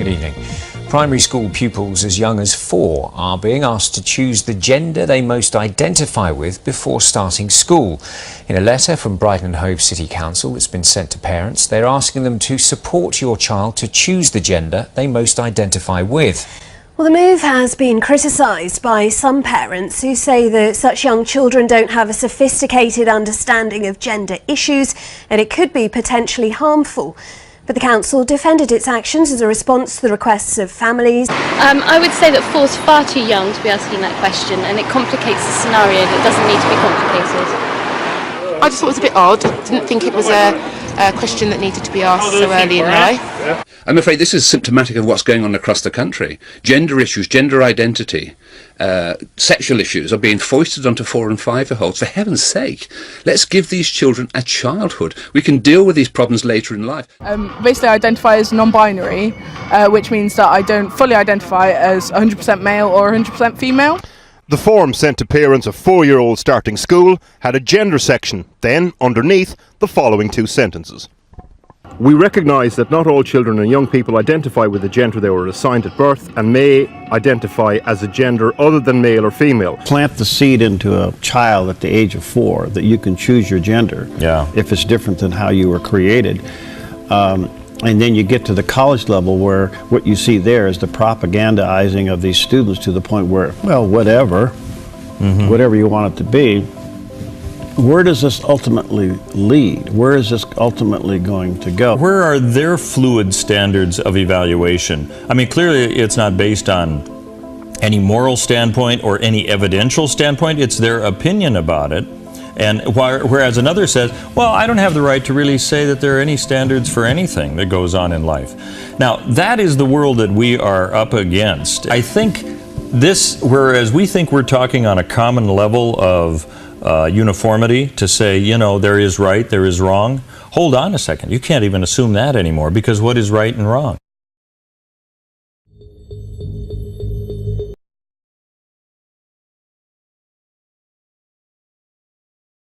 Good evening. Primary school pupils as young as 4 are being asked to choose the gender they most identify with before starting school. In a letter from Brighton and Hove City Council that's been sent to parents, they're asking them to support your child to choose the gender they most identify with. Well, the move has been criticised by some parents who say that such young children don't have a sophisticated understanding of gender issues and it could be potentially harmful. But the council defended its actions as a response to the requests of families. I would say that 4's far too young to be asking that question, and it complicates the scenario that doesn't need to be complicated. I just thought it was a bit odd. I didn't think it was a question that needed to be asked so early in life. I'm afraid this is symptomatic of what's going on across the country. Gender issues, gender identity, sexual issues are being foisted onto 4 and 5-year-olds. For heaven's sake, let's give these children a childhood. We can deal with these problems later in life. Basically, I identify as non-binary, which means that I don't fully identify as 100% male or 100% female. The form sent to parents of 4-year-olds starting school had a gender section, then, underneath, the following 2 sentences. We recognise that not all children and young people identify with the gender they were assigned at birth and may identify as a gender other than male or female. Plant the seed into a child at the age of 4 that you can choose your gender if it's different than how you were created. And then you get to the college level where what you see there is the propagandizing of these students to the point where, well, whatever you want it to be. Where does this ultimately lead? Where is this ultimately going to go? Where are their fluid standards of evaluation? I mean, clearly it's not based on any moral standpoint or any evidential standpoint. It's their opinion about it. And whereas another says, well, I don't have the right to really say that there are any standards for anything that goes on in life. Now, that is the world that we are up against. I think this, whereas we think we're talking on a common level of uniformity to say, you know, there is right, there is wrong. Hold on a second. You can't even assume that anymore, because what is right and wrong?